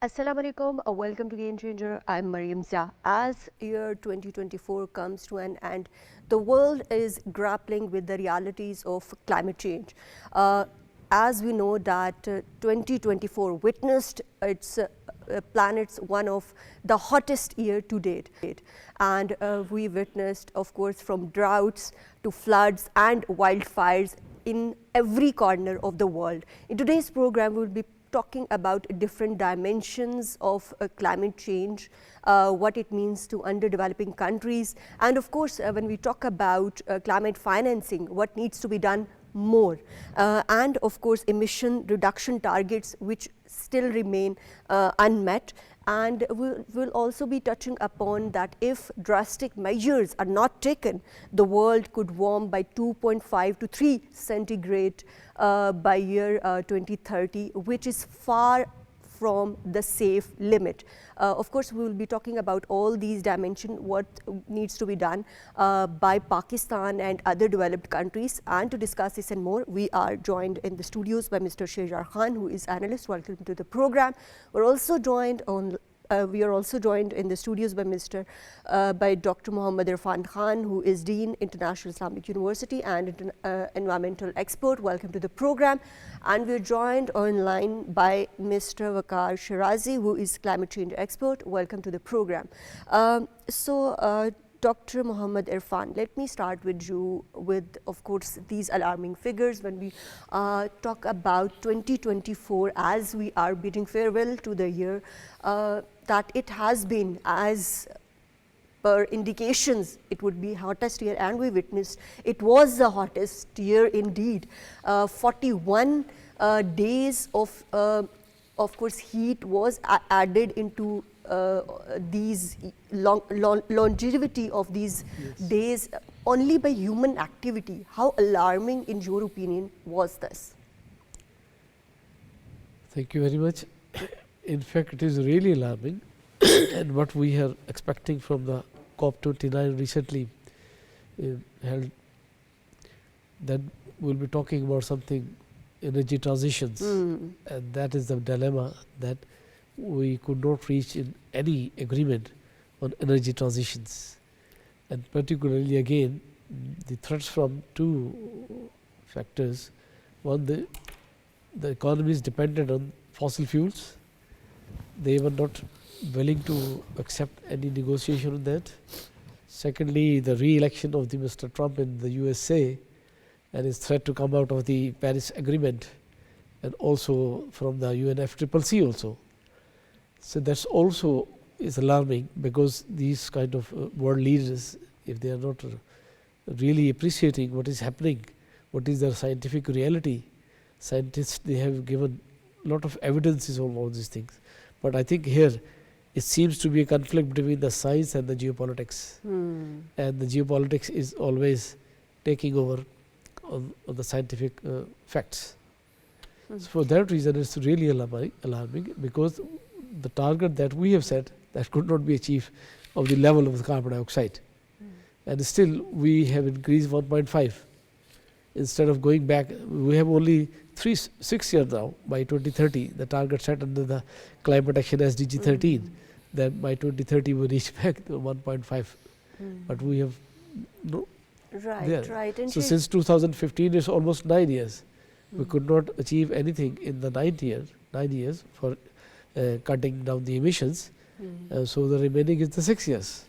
Assalamu alaikum, welcome to Game Changer. I'm Maryam Zia. As year 2024 comes to an end, the world is grappling with the realities of climate change. As we know that 2024 witnessed its planet's one of the hottest year to date. And we witnessed, of course, from droughts to floods and wildfires in every corner of the world. In today's program, we will be talking about different dimensions of climate change, what it means to underdeveloping countries, and of course, when we talk about climate financing, what needs to be done more, and of course, emission reduction targets which still remain unmet. And we'll also be touching upon that if drastic measures are not taken, the world could warm by 2.5 to 3 centigrade by year 2030, which is far from the safe limit. Of course, we will be talking about all these dimensions, what needs to be done by Pakistan and other developed countries. And to discuss this and more, we are joined in the studios by Mr. Sheharyar, who is analyst. Welcome to the program. We're also joined on we are also joined in the studios by by Dr. Muhammad Irfan Khan, who is Dean, International Islamic University and environmental expert. Welcome to the program. And we're joined online by Mr. Waqar Sherazi, who is climate change expert. Welcome to the program. Dr. Muhammad Irfan, let me start with you with, of course, these alarming figures when we talk about 2024 as we are bidding farewell to the year, that it has been, as per indications, it would be hottest year, and we witnessed it was the hottest year indeed. 41 days of course, heat was added into these longevity of these days only by human activity. How alarming, in your opinion, was this? Thank you very much. In fact, it is really alarming and what we are expecting from the COP29 recently held, that we will be talking about something energy transitions, and that is the dilemma, that we could not reach in any agreement on energy transitions, and particularly again the threats from two factors. One, the economy is dependent on fossil fuels. They were not willing to accept any negotiation on that. Secondly, the re-election of the Mr. Trump in the USA and his threat to come out of the Paris Agreement, and also from the UNFCCC also. So that's also is alarming, because these kind of world leaders, if they are not really appreciating what is happening, what is their scientific reality, scientists, they have given a lot of evidences on all these things. But I think here it seems to be a conflict between the science and the geopolitics, and the geopolitics is always taking over on the scientific facts. So for that reason, it's really alarming, because the target that we have set, that could not be achieved of the level of the carbon dioxide, and still we have increased 1.5 instead of going back. We have only 6 years now. By 2030, the target set under the climate action SDG 13, that by 2030 we reach back to 1.5, but we have no. Right. And so since 2015, it's almost 9 years. We could not achieve anything in the 9 years for cutting down the emissions. So the remaining is the 6 years.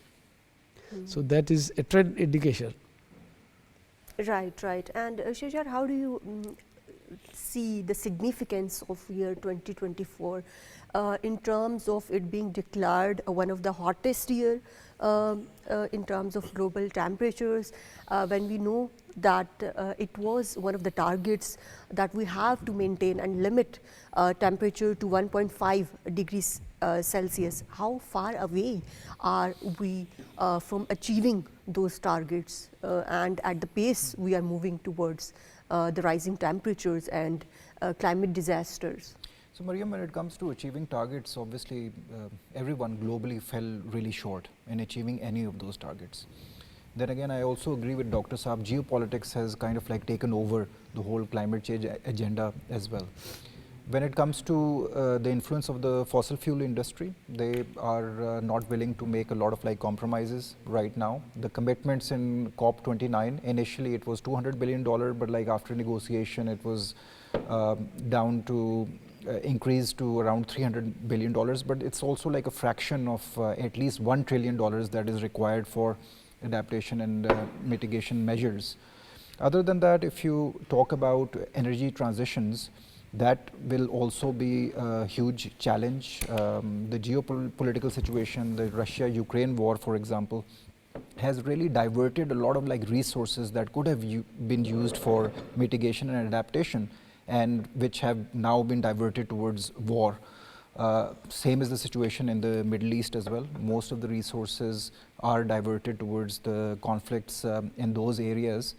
So that is a trend indication. Right. And Sheharyar, how do you see the significance of year 2024 in terms of it being declared one of the hottest year in terms of global temperatures, when we know that it was one of the targets that we have to maintain and limit temperature to 1.5 degrees Celsius. How far away are we from achieving those targets, and at the pace we are moving towards the rising temperatures and climate disasters? So, Maryam, when it comes to achieving targets, obviously everyone globally fell really short in achieving any of those targets. Then again, I also agree with Dr. Saab, geopolitics has kind of like taken over the whole climate change agenda as well. When it comes to the influence of the fossil fuel industry, they are not willing to make a lot of like compromises right now. The commitments in COP29, initially it was $200 billion, but like after negotiation it was down to increased to around $300 billion, but it's also like a fraction of at least $1 trillion that is required for adaptation and mitigation measures. Other than that, if you talk about energy transitions, that will also be a huge challenge. The geopolitical situation, the Russia-Ukraine war, for example, has really diverted a lot of like resources that could have been used for mitigation and adaptation, and which have now been diverted towards war. Same is the situation in the Middle East as well. Most of the resources are diverted towards the conflicts in those areas.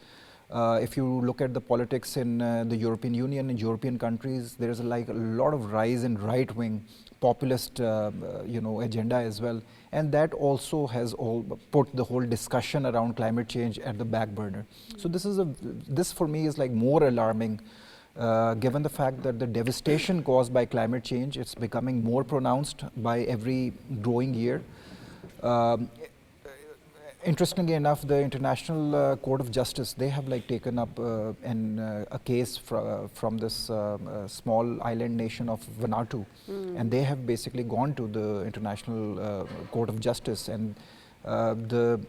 If you look at the politics in the European Union and European countries, there is like a lot of rise in right-wing populist agenda as well, and that also has put the whole discussion around climate change at the back burner. So this for me is like more alarming, given the fact that the devastation caused by climate change, it's becoming more pronounced by every growing year. Interestingly enough, the International Court of Justice, they have like taken up a case from this small island nation of Vanuatu, and they have basically gone to the International Court of Justice, and the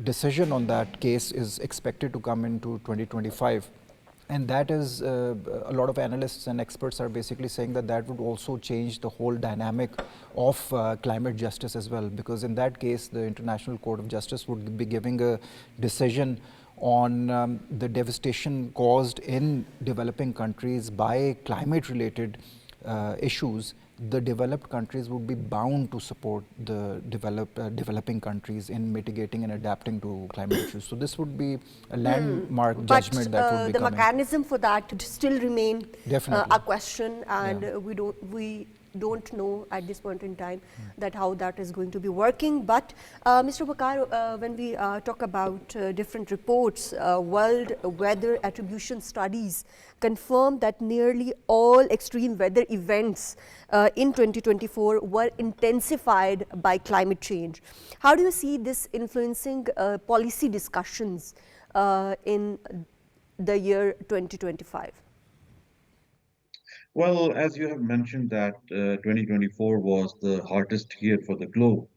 decision on that case is expected to come into 2025. And that is, a lot of analysts and experts are basically saying that that would also change the whole dynamic of climate justice as well, because in that case, the International Court of Justice would be giving a decision on the devastation caused in developing countries by climate-related issues. The developed countries would be bound to support the developing countries in mitigating and adapting to climate issues. So this would be a landmark judgment that would be the coming. mechanism for that would still remain a question, and we don't know at this point in time that how that is going to be working. But Mr. Waqar, when we talk about different reports, world weather attribution studies confirm that nearly all extreme weather events in 2024 were intensified by climate change. How do you see this influencing policy discussions in the year 2025? Well, as you have mentioned that 2024 was the hottest year for the globe,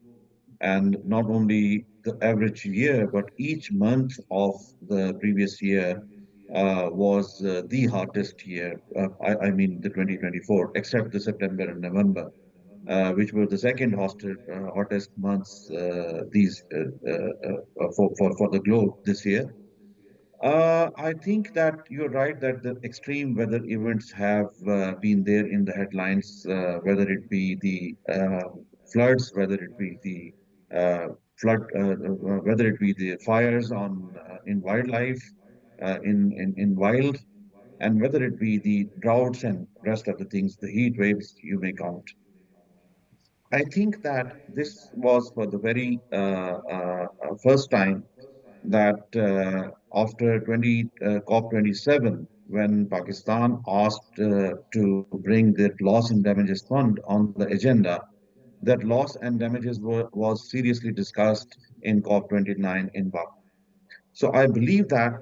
and not only the average year, but each month of the previous year was the hottest year. I mean the 2024, except the September and November, which were the second hottest months for the globe this year. I think that you're right that the extreme weather events have been there in the headlines, whether it be the floods, whether it be the whether it be the fires on in wildlife, in wild, and whether it be the droughts and rest of the things, the heat waves you may count. I think that this was for the very first time that after COP27, when Pakistan asked to bring the loss and damages fund on the agenda, that loss and damages was seriously discussed in COP29 in Baku. So I believe that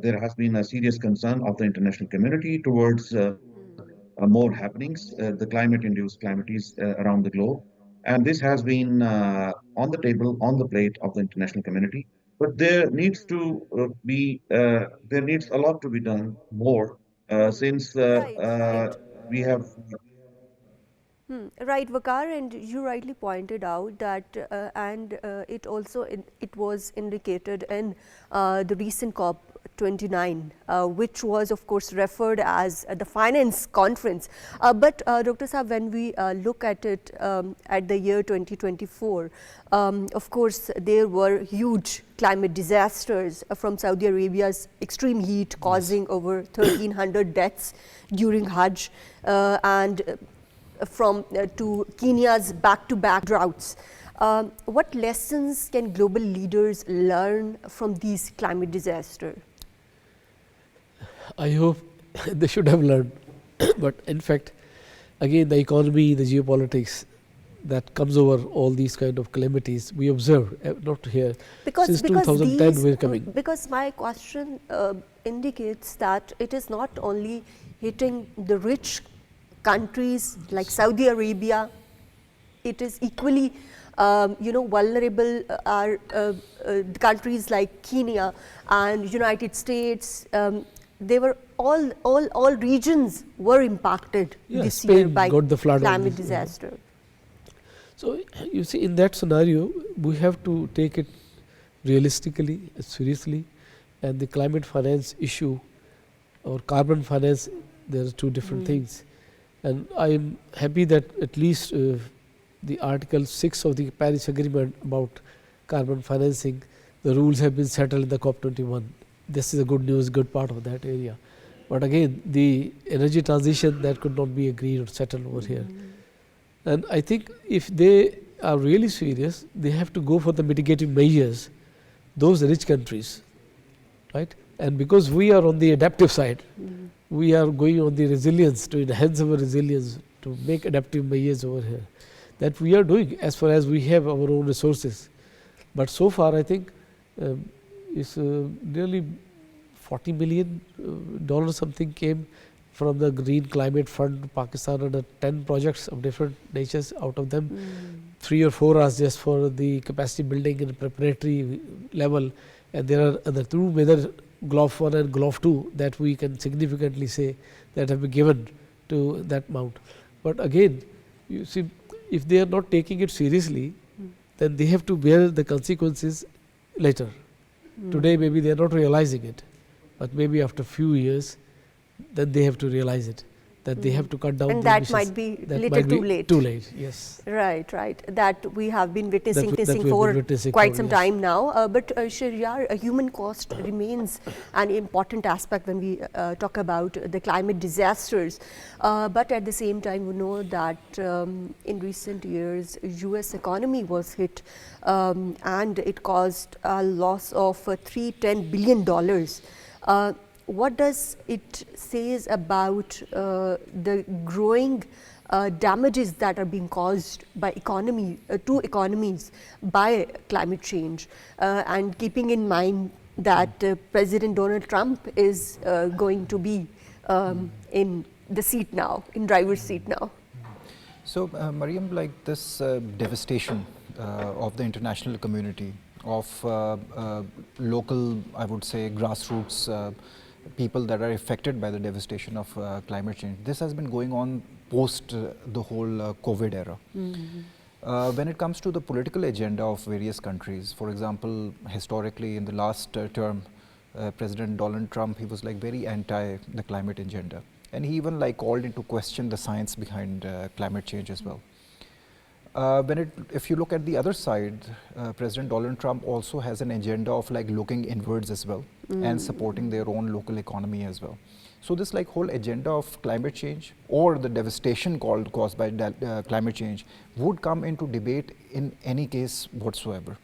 there has been a serious concern of the international community towards more happenings, the climate-induced calamities around the globe. And this has been on the table, on the plate of the international community. But there needs a lot to be done more since Right. we have. Right, Waqar, and you rightly pointed out that, and it also it was indicated in the recent COP29, which was of course referred as the finance conference. But Dr. Saab, when we look at it at the year 2024, of course there were huge climate disasters from Saudi Arabia's extreme heat causing over 1,300 deaths during Hajj, and to Kenya's back-to-back droughts. What lessons can global leaders learn from these climate disasters? I hope they should have learned. But in fact, again, the economy, the geopolitics that comes over all these kind of calamities, we observe, not here, since 2010 we're coming. Because my question indicates that it is not only hitting the rich countries like Saudi Arabia, it is equally vulnerable are countries like Kenya and United States. They were all regions were impacted this Spain year by got the flood climate disaster. So you see, in that scenario, we have to take it realistically, seriously, and the climate finance issue or carbon finance, there are two different things. And I am happy that at least the Article 6 of the Paris Agreement about carbon financing, the rules have been settled in the COP21. This is a good news, good part of that area. But again, the energy transition, that could not be agreed or settled over here. And I think if they are really serious, they have to go for the mitigating measures, those rich countries, right? And because we are on the adaptive side, we are going on the resilience, to enhance our resilience, to make adaptive measures over here. That we are doing as far as we have our own resources. But so far, I think it's nearly $40 million something came from the Green Climate Fund, Pakistan, under 10 projects of different natures. Out of them, 3 or 4 are just for the capacity building in preparatory level, and there are other 2 major GLOF 1 and GLOF 2 that we can significantly say that have been given to that amount. But again, you see, if they are not taking it seriously, then they have to bear the consequences later. Today maybe they are not realizing it, but maybe after a few years, then they have to realize it, that they have to cut down. And that might be little too late. Too late, yes. Right. That we have been witnessing for quite some time now. But Sheharyar, human cost remains an important aspect when we talk about the climate disasters. But at the same time, we know that in recent years, US economy was hit and it caused a loss of $310 billion. What does it says about the growing damages that are being caused by to economies by climate change, and keeping in mind that President Donald Trump is going to be in the seat now, in driver's seat now? So, Maryam, like this devastation of the international community, of local, I would say, grassroots people that are affected by the devastation of climate change. This has been going on post the whole COVID era. When it comes to the political agenda of various countries, for example, historically in the last term, President Donald Trump, he was like very anti the climate agenda. And he even like called into question the science behind climate change as well. If you look at the other side, President Donald Trump also has an agenda of like looking inwards as well and supporting their own local economy as well. So this like whole agenda of climate change or the devastation caused by climate change would come into debate in any case whatsoever.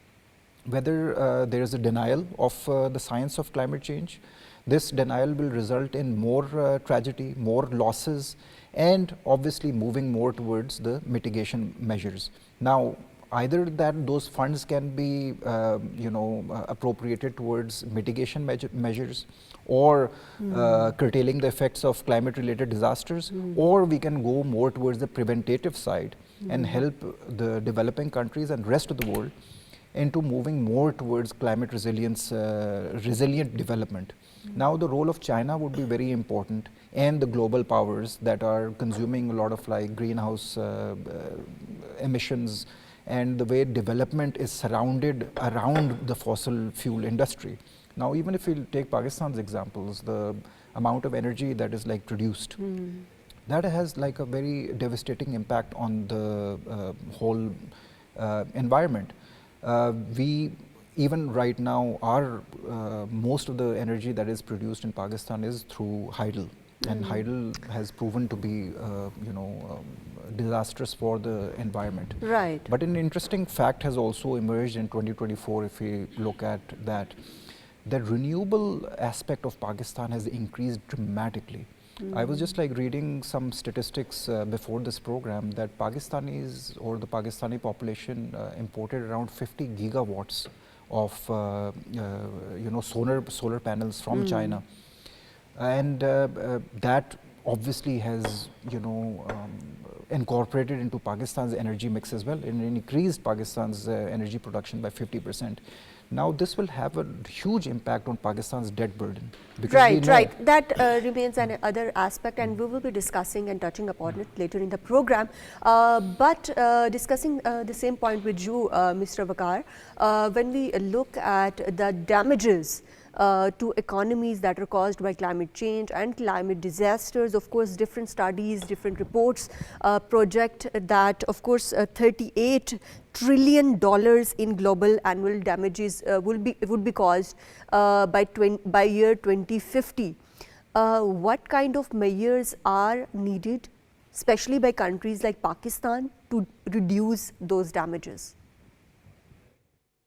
Whether there is a denial of the science of climate change, this denial will result in more tragedy, more losses, and obviously moving more towards the mitigation measures. Now, either that those funds can be appropriated towards mitigation measures or curtailing the effects of climate related disasters, or we can go more towards the preventative side and help the developing countries and rest of the world into moving more towards climate resilience, resilient development. Now the role of China would be very important, and the global powers that are consuming a lot of like greenhouse emissions, and the way development is surrounded around the fossil fuel industry. Now even if we take Pakistan's examples, the amount of energy that is like produced, that has like a very devastating impact on the whole environment. We even right now, our most of the energy that is produced in Pakistan is through hydel, and hydel has proven to be disastrous for the environment. Right. But an interesting fact has also emerged in 2024 if we look at that. The renewable aspect of Pakistan has increased dramatically. I was just like reading some statistics before this program that Pakistanis or the Pakistani population imported around 50 gigawatts of solar panels from China, and that obviously has incorporated into Pakistan's energy mix as well, and increased Pakistan's energy production by 50%. Now this will have a huge impact on Pakistan's debt burden, because we know Right. That remains an other aspect, and we will be discussing and touching upon it later in the program. But discussing the same point with you, Mr. Waqar, when we look at the damages to economies that are caused by climate change and climate disasters. Of course, different studies, different reports project that, of course, $38 trillion in global annual damages would be caused by year 2050. What kind of measures are needed, especially by countries like Pakistan, to reduce those damages?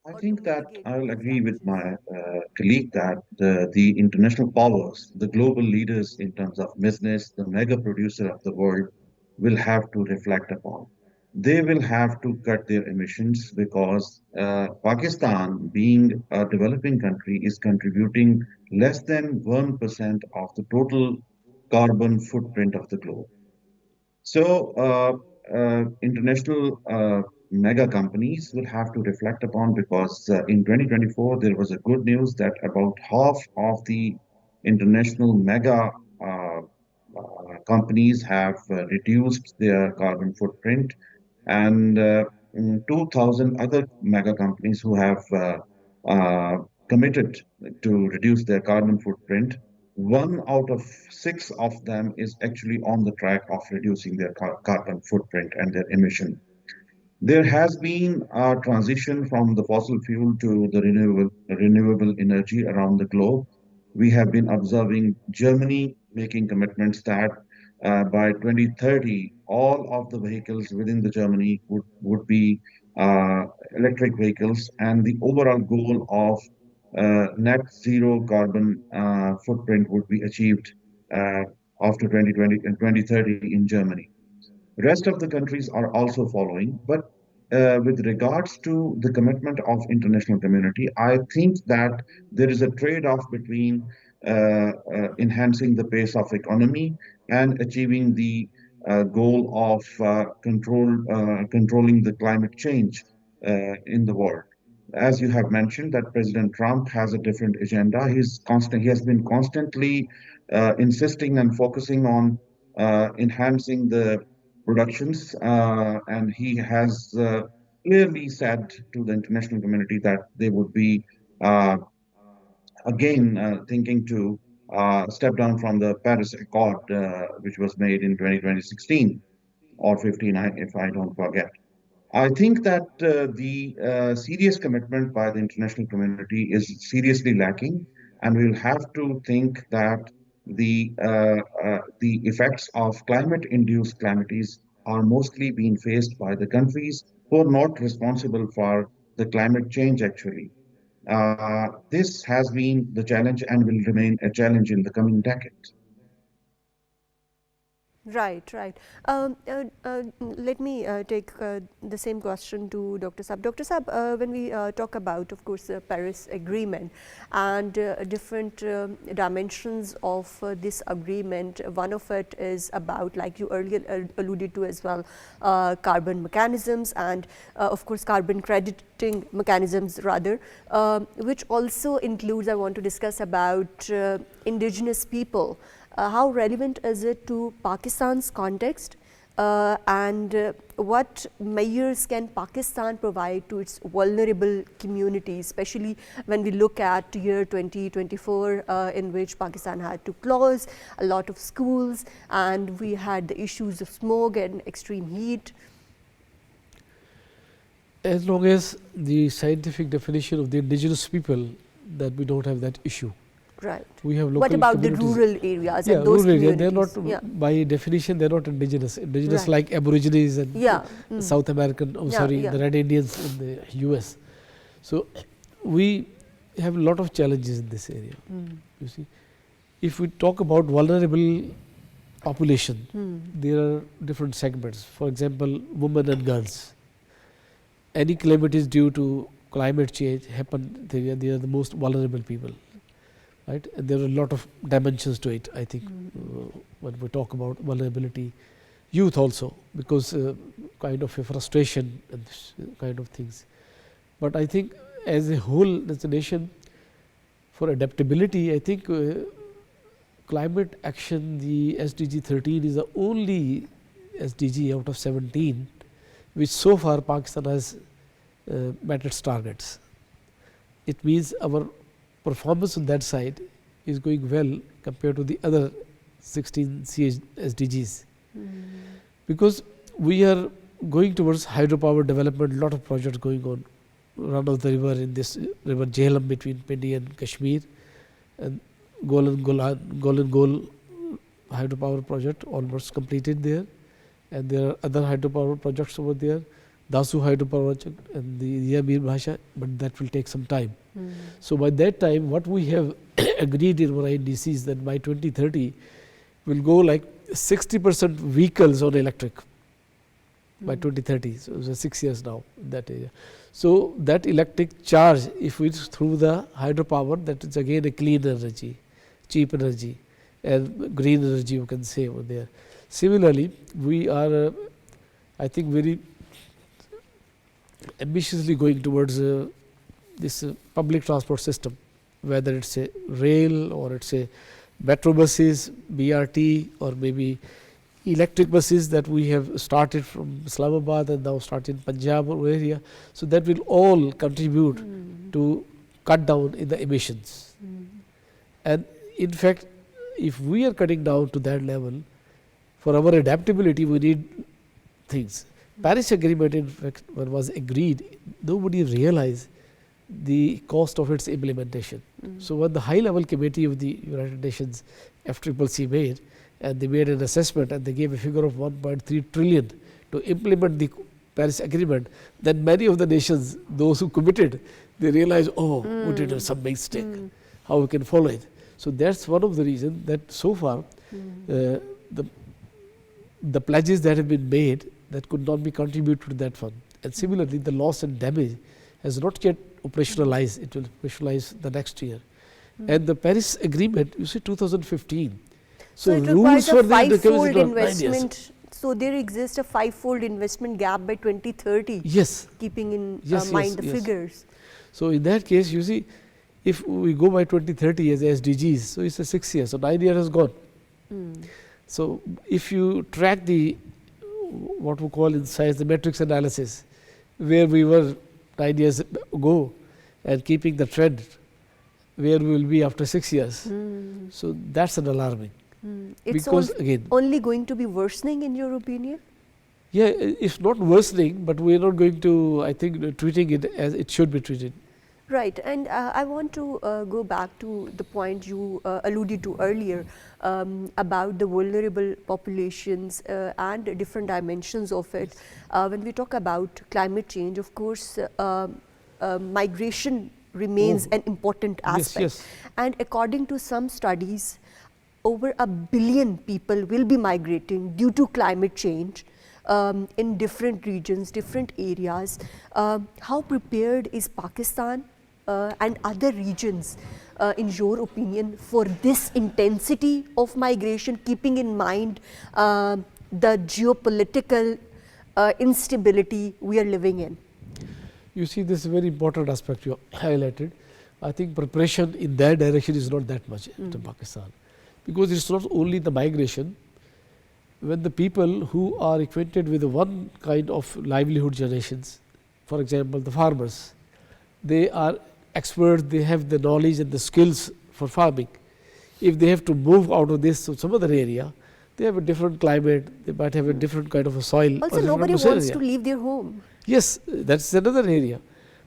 I Or to think that mitigate I'll those agree with damages? my colleague that the international powers, the global leaders in terms of business, the mega producer of the world, will have to reflect upon. They will have to cut their emissions because Pakistan, being a developing country, is contributing less than 1% of the total carbon footprint of the globe. So, international mega companies will have to reflect upon, because in 2024 there was a good news that about half of the international mega companies have reduced their carbon footprint, and 2,000 other mega companies who have uh, committed to reduce their carbon footprint. One out of six of them is actually on the track of reducing their carbon footprint and their emission. There has been a transition from the fossil fuel to the renewable energy around the globe. We have been observing Germany making commitments that by 2030, all of the vehicles within the Germany would be uh, electric vehicles, and the overall goal of net zero carbon footprint would be achieved uh, after 2020 and 2030 in Germany. Rest of the countries are also following, but with regards to the commitment of international community, I think that there is a trade-off between enhancing the pace of economy and achieving the goal of controlling the climate change in the world. As you have mentioned, that President Trump has a different agenda. He has been constantly insisting and focusing on enhancing the productions, and he has clearly said to the international community that they would be uh, again thinking to step down from the Paris Accord, which was made in 2016 or 15, if I don't forget. I think that the serious commitment by the international community is seriously lacking, and we'll have to think that the effects of climate-induced calamities are mostly being faced by the countries who are not responsible for the climate change. Actually, this has been the challenge and will remain a challenge in the coming decades. Right. Let me take the same question to Dr. Saab. Dr. Saab, when we talk about, of course, the Paris Agreement and different dimensions of this agreement, one of it is about, like you earlier alluded to as well, carbon mechanisms and, of course, carbon crediting mechanisms rather, which also includes, I want to discuss about indigenous people. How relevant is it to Pakistan's context, and what measures can Pakistan provide to its vulnerable communities, especially when we look at year 2024 in which Pakistan had to close a lot of schools and we had the issues of smoke and extreme heat? As long as the scientific definition of the indigenous people, that we don't have that issue. Right. We have local What about the communities. rural areas Yeah, and those rural area. communities? They're not, by definition, they're not indigenous. Indigenous Right. like Aborigines and Yeah. South American, the Red Indians in the US. So we have a lot of challenges in this area. You see, if we talk about vulnerable population, there are different segments. For example, women and girls. Any calamities due to climate change happen, they are the most vulnerable people, right? And there are a lot of dimensions to it, I think, when we talk about vulnerability. Youth also, because kind of a frustration and kind of things. But I think as a whole, as a nation, for adaptability, I think climate action, the SDG 13 is the only SDG out of 17 which so far Pakistan has met its targets. It means our performance on that side is going well compared to the other 16 SDGs. Because we are going towards hydropower development, lot of projects going on. Run of the river in this river Jhelum between Pindi and Kashmir, and Golan Gol hydropower project almost completed there, and there are other hydropower projects over there, Dasu hydropower project and the Yamir Bhasha, but that will take some time. So by that time, what we have agreed in our INDC is that by 2030 will go like 60% vehicles on electric by 2030. So it's 6 years now in that area. So that electric charge, if it's through the hydropower, that is again a clean energy, cheap energy, and green energy you can say over there. Similarly, we are, I think, very ambitiously going towards this public transport system, whether it's a rail or it's a metro buses, BRT, or maybe electric buses that we have started from Islamabad and now start in Punjab or area. So that will all contribute to cut down in the emissions. And in fact, if we are cutting down to that level, for our adaptability we need things. Paris Agreement, in fact, when was agreed, nobody realized the cost of its implementation. So when the high level committee of the United Nations FCCC made, and they made an assessment and they gave a figure of 1.3 trillion to implement the Paris Agreement, then many of the nations, those who committed, they realized, oh, we did some mistake, how we can follow it. So that's one of the reasons that so far the pledges that have been made that could not be contributed to that fund. And similarly, the loss and damage has not yet operationalized, it will operationalize the next year. And the Paris Agreement, you see 2015. So it requires a five-fold investment. So there exists a five-fold investment gap by 2030. Yes. Keeping in mind the figures. So in that case, you see, if we go by 2030 as SDGs, so it's a 6 years, so 9 years has gone. So if you track the, what we call in science, the matrix analysis, where we were 9 years ago and keeping the trend, where we will be after 6 years. So that's an alarming. It's because again, only going to be worsening in your opinion? Yeah, it's not worsening, but we are not going to, I think, treating it as it should be treated. Right, and I want to go back to the point you alluded to earlier about the vulnerable populations and different dimensions of it. When we talk about climate change, of course, migration remains an important aspect. And according to some studies, over 1 billion people will be migrating due to climate change in different regions, different areas. How prepared is Pakistan and other regions, in your opinion, for this intensity of migration, keeping in mind the geopolitical instability we are living in? You see, this is a very important aspect you highlighted. I think preparation in that direction is not that much to Pakistan. Because it's not only the migration, when the people who are acquainted with one kind of livelihood generations, for example, the farmers, they are experts, they have the knowledge and the skills for farming. If they have to move out of this to some other area, they have a different climate, they might have a different kind of a soil. Also, nobody wants to leave their home. Yes, that's another area.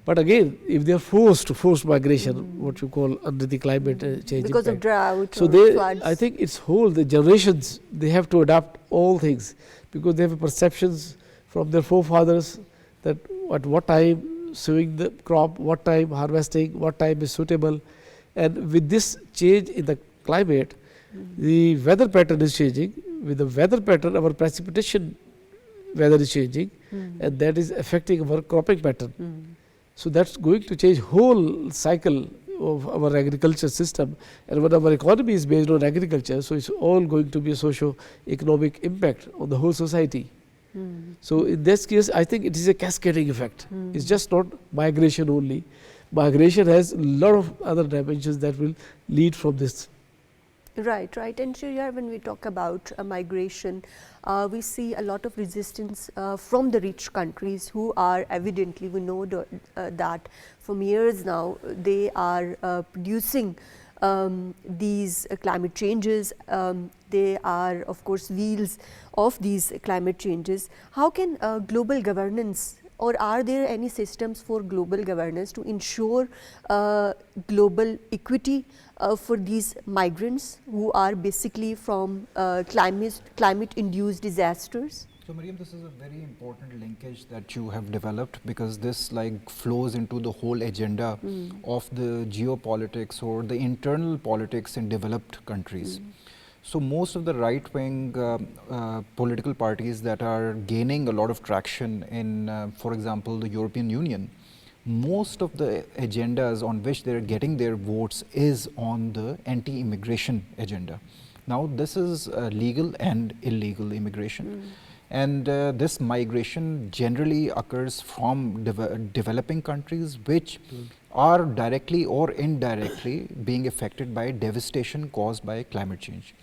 But again, if they are forced migration, what you call under the climate change because impact. of drought so or floods. I think it's whole, the generations, they have to adapt all things because they have perceptions from their forefathers that at what time sowing the crop, what time harvesting, what time is suitable. And with this change in the climate, the weather pattern is changing, with the weather pattern, our precipitation weather is changing, and that is affecting our cropping pattern. So that's going to change whole cycle of our agriculture system, and when our economy is based on agriculture, so it's all going to be a socio-economic impact on the whole society. So in this case, I think it is a cascading effect. It's just not migration only. Migration has a lot of other dimensions that will lead from this. Right, right. And Sheharyar, when we talk about migration, we see a lot of resistance from the rich countries who are evidently, we know that from years now, they are producing these climate changes. They are, of course, wheels of these climate changes. How can global governance, or are there any systems for global governance to ensure global equity for these migrants who are basically from climate-induced disasters? So Maryam, this is a very important linkage that you have developed, because this like flows into the whole agenda of the geopolitics or the internal politics in developed countries. So most of the right-wing political parties that are gaining a lot of traction in, for example, the European Union, most of the agendas on which they are getting their votes is on the anti-immigration agenda. Now this is legal and illegal immigration. And this migration generally occurs from developing countries which are directly or indirectly being affected by devastation caused by climate change.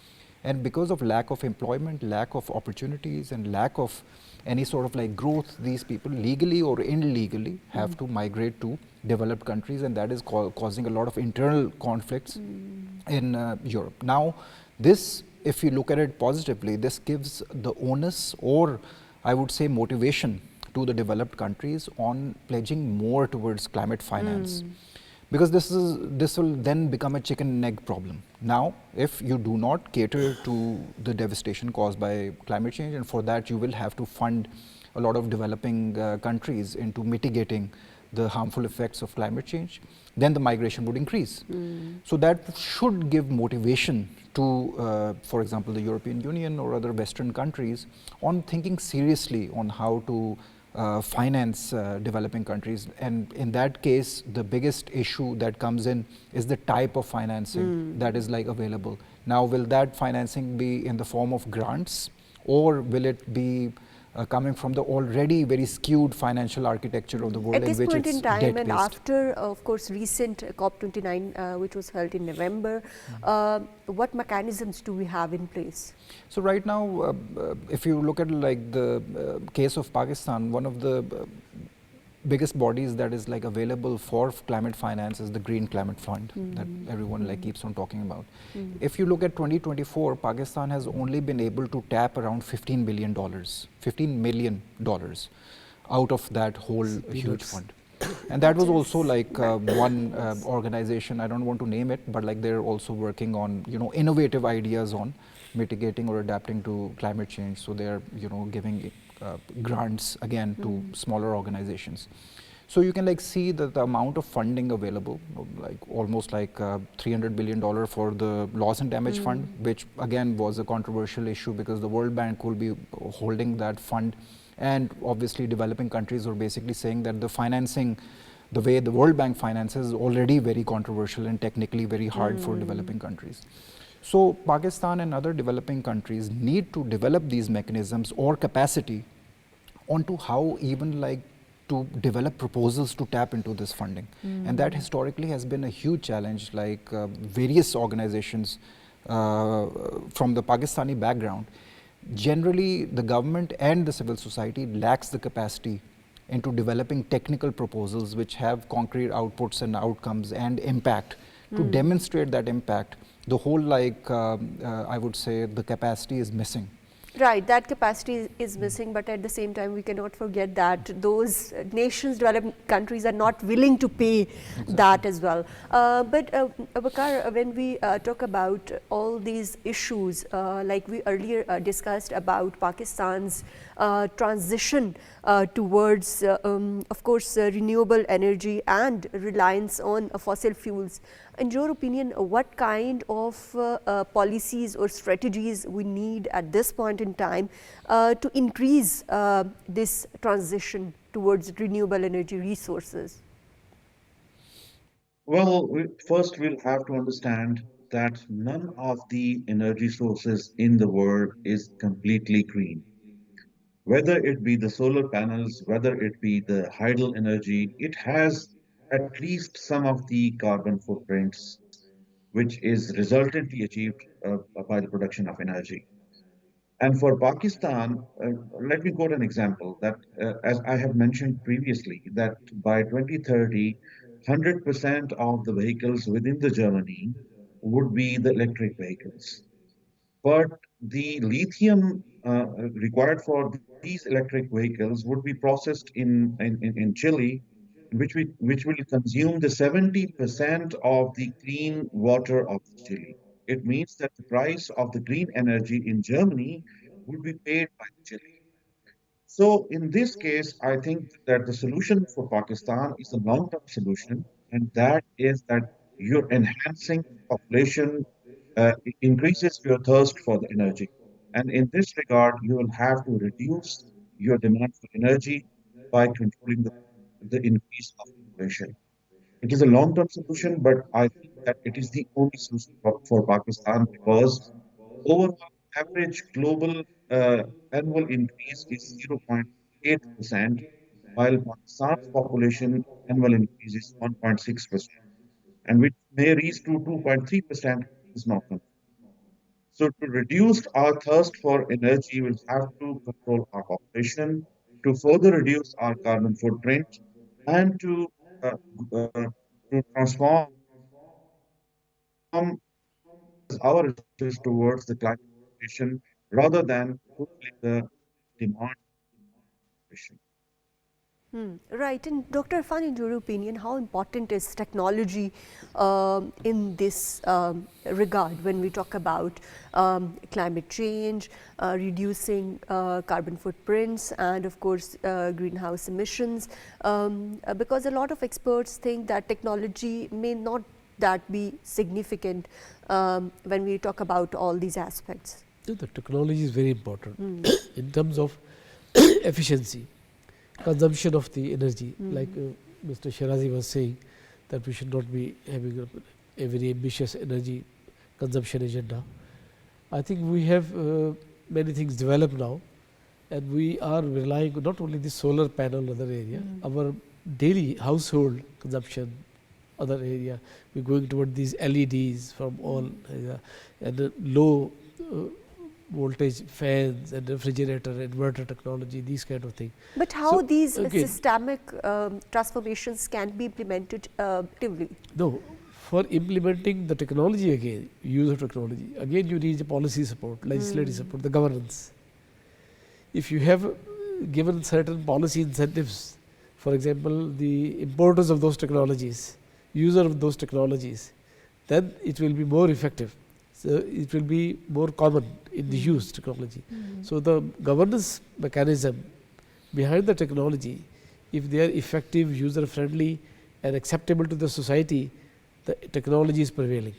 And because of lack of employment, lack of opportunities, and lack of any sort of like growth, these people legally or illegally have to migrate to developed countries, and that is causing a lot of internal conflicts in Europe. Now, this, if you look at it positively, this gives the onus, or I would say motivation, to the developed countries on pledging more towards climate finance. Because this will then become a chicken and egg problem. Now, if you do not cater to the devastation caused by climate change, and for that you will have to fund a lot of developing countries into mitigating the harmful effects of climate change, then the migration would increase. So that should give motivation to, for example, the European Union or other Western countries on thinking seriously on how to finance developing countries. And in that case, the biggest issue that comes in is the type of financing that is like available. Now, will that financing be in the form of grants, or will it be coming from the already very skewed financial architecture of the world, at this point in time, and debt-based? after of course recent COP29 which was held in November, what mechanisms do we have in place? So right now, if you look at like the case of Pakistan, one of the biggest bodies that is like available for climate finance is the Green Climate Fund that everyone like keeps on talking about. If you look at 2024, Pakistan has only been able to tap around $15 million out of that whole huge fund. And that was also like one organization, I don't want to name it, but like they're also working on, you know, innovative ideas on mitigating or adapting to climate change. So they're, you know, giving grants again to smaller organizations. So you can like see that the amount of funding available, like almost like $300 billion for the loss and damage fund, which again was a controversial issue because the World Bank will be holding that fund. And obviously developing countries are basically saying that the financing, the way the World Bank finances, is already very controversial and technically very hard for developing countries. So Pakistan and other developing countries need to develop these mechanisms or capacity onto how even like to develop proposals to tap into this funding. And that historically has been a huge challenge, like various organizations from the Pakistani background. Generally, the government and the civil society lacks the capacity into developing technical proposals which have concrete outputs and outcomes and impact. To demonstrate that impact, the whole like, I would say the capacity is missing. Right, that capacity is missing, but at the same time we cannot forget that those nations, developed countries are not willing to pay that as well. But Waqar, when we talk about all these issues, like we earlier discussed about Pakistan's transition towards, of course, renewable energy and reliance on fossil fuels, In your opinion, what kind of policies or strategies we need at this point in time to increase this transition towards renewable energy resources? Well, first we'll have to understand that none of the energy sources in the world is completely green. Whether it be the solar panels, whether it be the hydel energy, it has at least some of the carbon footprints which is resultantly achieved by the production of energy. And for Pakistan, let me quote an example that, as I have mentioned previously, that by 2030, 100% of the vehicles within the Germany would be the electric vehicles. But the lithium required for these electric vehicles would be processed in Chile, which will consume the 70% of the clean water of Chile. It means that the price of the green energy in Germany would be paid by Chile. So in this case, I think that the solution for Pakistan is a long-term solution, and that is that you're enhancing population, increases your thirst for the energy. And in this regard, you will have to reduce your demand for energy by controlling the increase of population. It is a long-term solution, but I think that it is the only solution for Pakistan because overall average global annual increase is 0.8%, while Pakistan's population annual increase is 1.6%, and which may reach to 2.3% is not confirmed. So to reduce our thirst for energy, we'll have to control our population, to further reduce our carbon footprint, and uh, uh, to transform our resources towards the climate adaptation rather than fulfilling the demand question. Right. And Dr. Irfan, in your opinion, how important is technology in this regard when we talk about climate change, reducing carbon footprints, and of course, greenhouse emissions? Because a lot of experts think that technology may not that be significant when we talk about all these aspects. The technology is very important in terms of efficiency, consumption of the energy. Like Mr. Sherazi was saying, that we should not be having a very ambitious energy consumption agenda. I think we have many things developed now, and we are relying not only the solar panel, other area, our daily household consumption, other area. We're going toward these LEDs from all and low voltage fans and refrigerator, inverter technology, these kind of things. But how So, these again, systemic transformations can be implemented actively? No, for implementing the technology again, use of technology, again you need a policy support, legislative support, the governance. If you have given certain policy incentives, for example, the importers of those technologies, user of those technologies, then it will be more effective. So it will be more common in the use technology. So the governance mechanism behind the technology, if they are effective, user friendly and acceptable to the society, the technology is prevailing.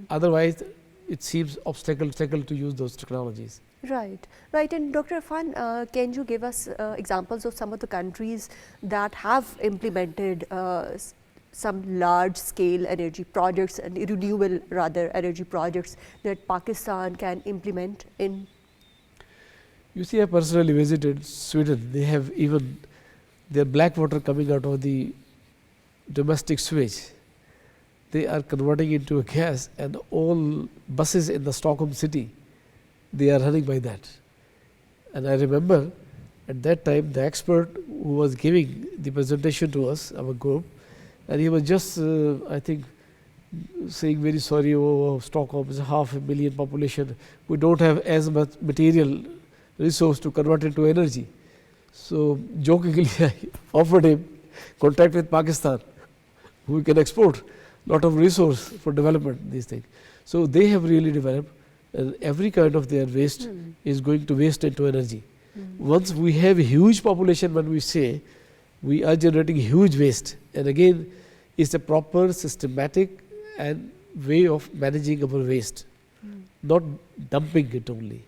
Otherwise, it seems obstacle to use those technologies. Right, right. And Dr. Irfan, can you give us examples of some of the countries that have implemented some large scale energy projects and renewable rather energy projects that Pakistan can implement in? You see, I personally visited Sweden. They have even their black water coming out of the domestic sewage. They are converting into a gas, and all buses in the Stockholm city, they are running by that. And I remember at that time the expert who was giving the presentation to us, our group, and he was just, I think, saying very sorry, oh, Stockholm is 500,000 population. We don't have as much material resource to convert into energy. So jokingly, I offered him contact with Pakistan, who can export lot of resource for development, these things. So they have really developed, and every kind of their waste is going to waste into energy. Once we have a huge population, when we say we are generating huge waste, and again it's a proper systematic and way of managing our waste, not dumping it only.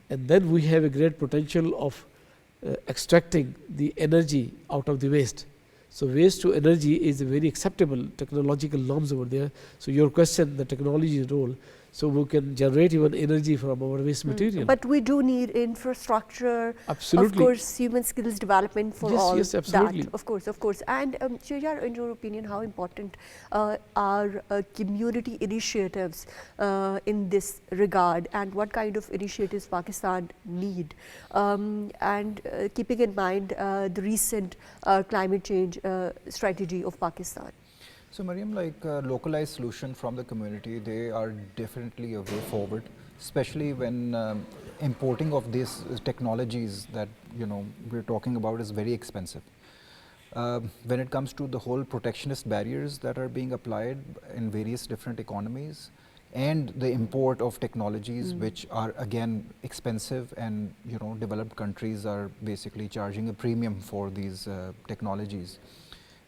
And then we have a great potential of extracting the energy out of the waste. So waste to energy is a very acceptable technological norms over there. So your question, the technology role, so we can generate even energy from our waste material. But we do need infrastructure, of Absolutely. course, human skills development for Yes, all yes, that. absolutely. Of course, of course. And Sheharyar, in your opinion, how important are community initiatives in this regard, and what kind of initiatives Pakistan need? And keeping in mind the recent climate change strategy of Pakistan. So Maryam, like localized solution from the community, they are definitely a way forward, especially when importing of these technologies that we're talking about is very expensive. When it comes to the whole protectionist barriers that are being applied in various different economies, and the import of technologies which are again expensive, and developed countries are basically charging a premium for these technologies,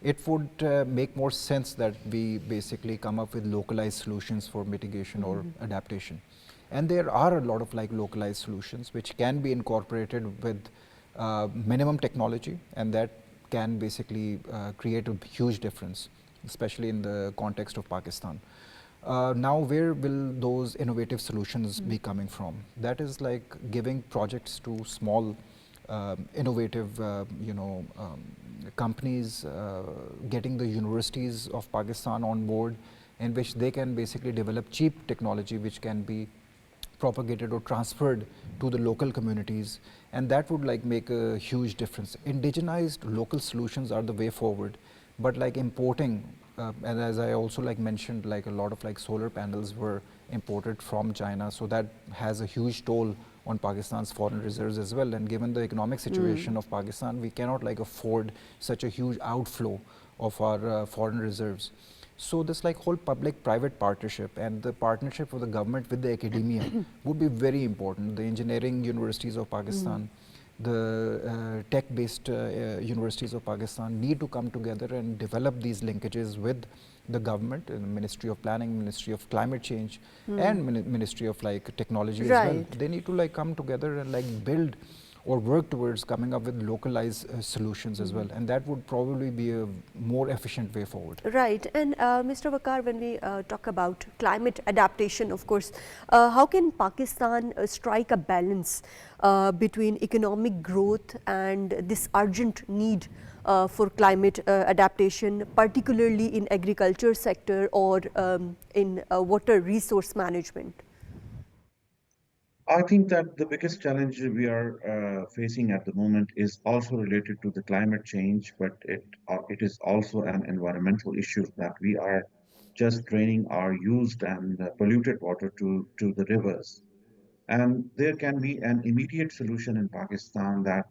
it would make more sense that we basically come up with localized solutions for mitigation or adaptation. And there are a lot of localized solutions which can be incorporated with minimum technology, and that can basically create a huge difference, especially in the context of Pakistan. Now, where will those innovative solutions be coming from? That is like giving projects to small innovative companies, getting the universities of Pakistan on board, in which they can basically develop cheap technology which can be propagated or transferred to the local communities, and that would make a huge difference. Indigenized local solutions are the way forward, but importing, and as I also mentioned, a lot of solar panels were imported from China, so that has a huge toll on Pakistan's foreign reserves as well. And given the economic situation of Pakistan, we cannot afford such a huge outflow of our foreign reserves. So this whole public-private partnership and the partnership of the government with the academia would be very important. The engineering universities of Pakistan, the tech-based universities of Pakistan need to come together and develop these linkages with the government, the Ministry of Planning, Ministry of Climate Change, and Ministry of Technology as well. They need to come together and build or work towards coming up with localized solutions as well, and that would probably be a more efficient way forward. Right, and Mr. Waqar, when we talk about climate adaptation, of course, how can Pakistan strike a balance between economic growth and this urgent need for climate adaptation, particularly in agriculture sector or in water resource management? I think that the biggest challenge we are facing at the moment is also related to the climate change, but it is also an environmental issue that we are just draining our used and polluted water to the rivers. And there can be an immediate solution in Pakistan that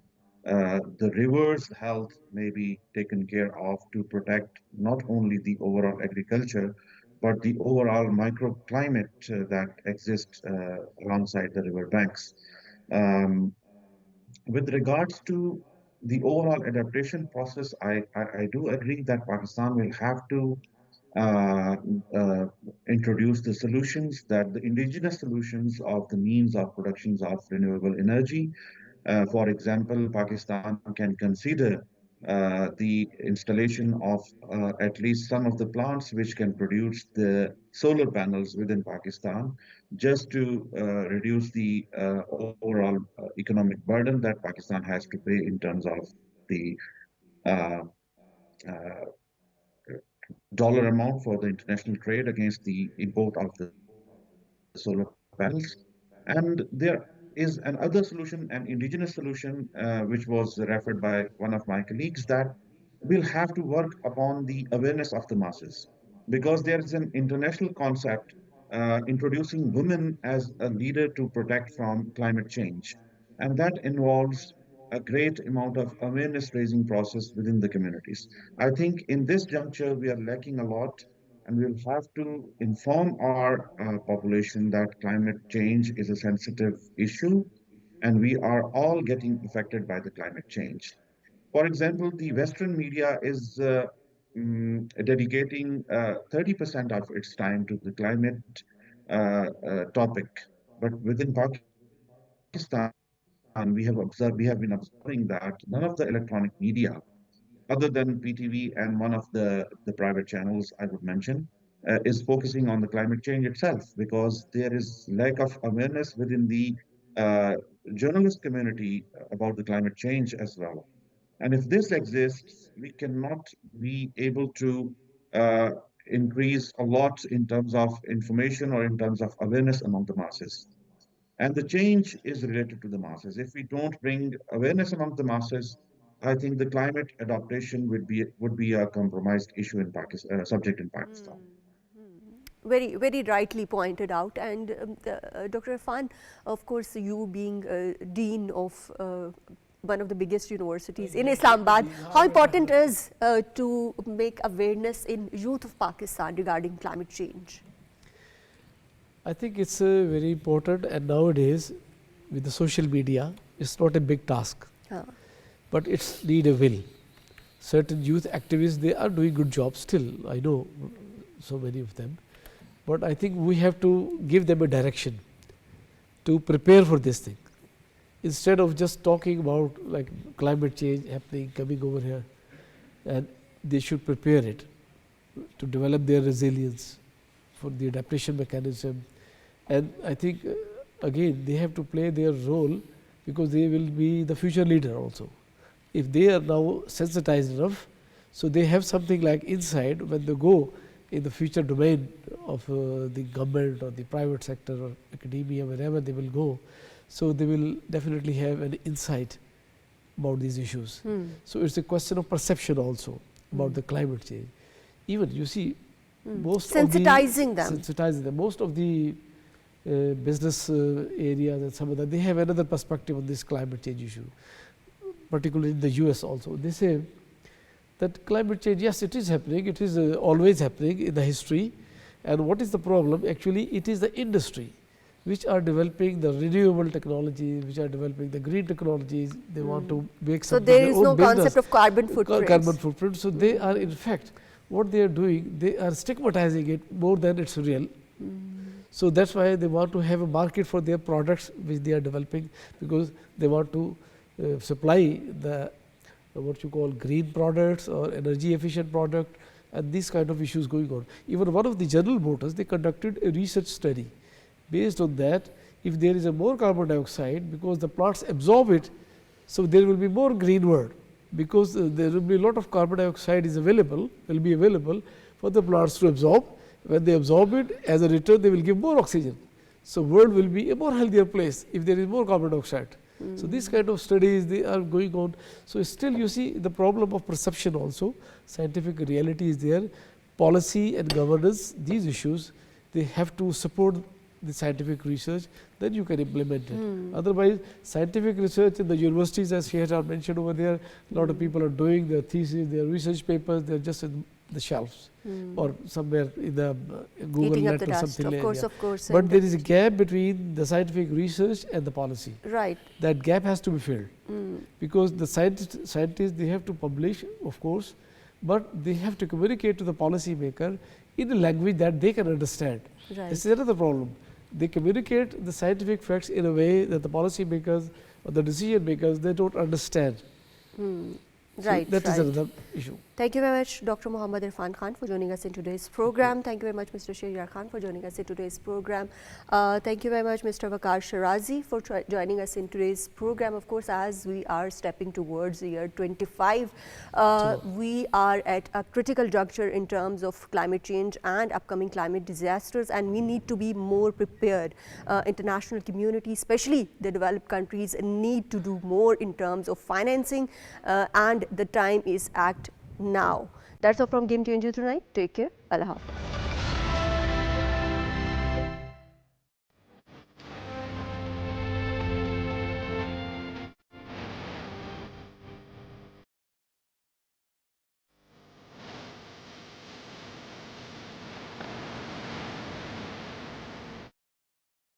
the river's health may be taken care of to protect not only the overall agriculture, but the overall microclimate that exists alongside the river banks. Um, with regards to the overall adaptation process, I do agree that Pakistan will have to uh, uh, introduce the solutions that the indigenous solutions of the means of productions of renewable energy. For example, Pakistan can consider the installation of at least some of the plants which can produce the solar panels within Pakistan, just to reduce the overall economic burden that Pakistan has to pay in terms of the uh, uh, dollar amount for the international trade against the import of the solar panels. And there is another solution, an indigenous solution, which was referred by one of my colleagues, that we'll have to work upon the awareness of the masses, because there is an international concept introducing women as a leader to protect from climate change. And that involves a great amount of awareness raising process within the communities. I think in this juncture, we are lacking a lot, and we'll have to inform our population that climate change is a sensitive issue, and we are all getting affected by the climate change. For example, the Western media is dedicating 30% of its time to the climate topic. But within Pakistan, we have been observing that none of the electronic media, other than PTV and one of the private channels I would mention, is focusing on the climate change itself because there is lack of awareness within the uh, journalist community about the climate change as well. And if this exists, we cannot be able to uh, increase a lot in terms of information or in terms of awareness among the masses. And the change is related to the masses. If we don't bring awareness among the masses, I think the climate adaptation would be a compromised issue in Pakistan, subject in Pakistan. Very, very rightly pointed out. And Dr. Irfan, of course, you being dean of one of the biggest universities in Islamabad, how important is to make awareness in youth of Pakistan regarding climate change? I think it's very important, and nowadays with the social media, it's not a big task, but it's need a will. Certain youth activists, they are doing good jobs still. I know so many of them, but I think we have to give them a direction to prepare for this thing. Instead of just talking about like climate change happening, coming over here, and they should prepare it to develop their resilience for the adaptation mechanism. And I think again they have to play their role because they will be the future leader also. If they are now sensitized enough, so they have something like insight when they go in the future domain of the government or the private sector or academia, wherever they will go. So they will definitely have an insight about these issues. So it's a question of perception also about the climate change. Even you see, most sensitizing them. Most of the business areas and some of that, they have another perspective on this climate change issue, particularly in the US also. They say that climate change, yes, it is happening, it is always happening in the history. And what is the problem? Actually, it is the industry which are developing the renewable technologies, which are developing the green technologies. They want to make so something. there is no concept of carbon footprint. So they are, in fact, what they are doing, they are stigmatizing it more than it's real. So that's why they want to have a market for their products which they are developing, because they want to supply the what you call green products or energy efficient product, and these kind of issues going on. Even one of the General Motors, they conducted a research study. Based on that, if there is a more carbon dioxide, because the plants absorb it, so there will be more green world, because there will be a lot of carbon dioxide will be available for the plants to absorb. When they absorb it, as a return, they will give more oxygen. So world will be a more healthier place if there is more carbon dioxide. So these kind of studies, they are going on. So still you see the problem of perception also. Scientific reality is there. Policy and governance, these issues, they have to support the scientific research, then you can implement it. Otherwise, scientific research in the universities, as Sheharyar mentioned over there, a lot of people are doing their thesis, their research papers, they are just in the shelves or somewhere in the Google Net or something like that. Of course. But there is a gap between the scientific research and the policy. Right. That gap has to be filled because the scientists, they have to publish, of course, but they have to communicate to the policy maker in a language that they can understand. Right. This is another problem. They communicate the scientific facts in a way that the policy makers or the decision makers, they don't understand. Right. So that is another issue. Thank you very much, Dr. Mohammad Irfan Khan, for joining us in today's program. Thank you very much, Mr. Sheharyar Khan, for joining us in today's program. Thank you very much, Mr. Waqar Sherazi, for joining us in today's program. Of course, as we are stepping towards the year 25, we are at a critical juncture in terms of climate change and upcoming climate disasters, and we need to be more prepared. International community, especially the developed countries, need to do more in terms of financing, and the time is act now. That's all from Game Changer tonight. Take care. Allah Hafiz.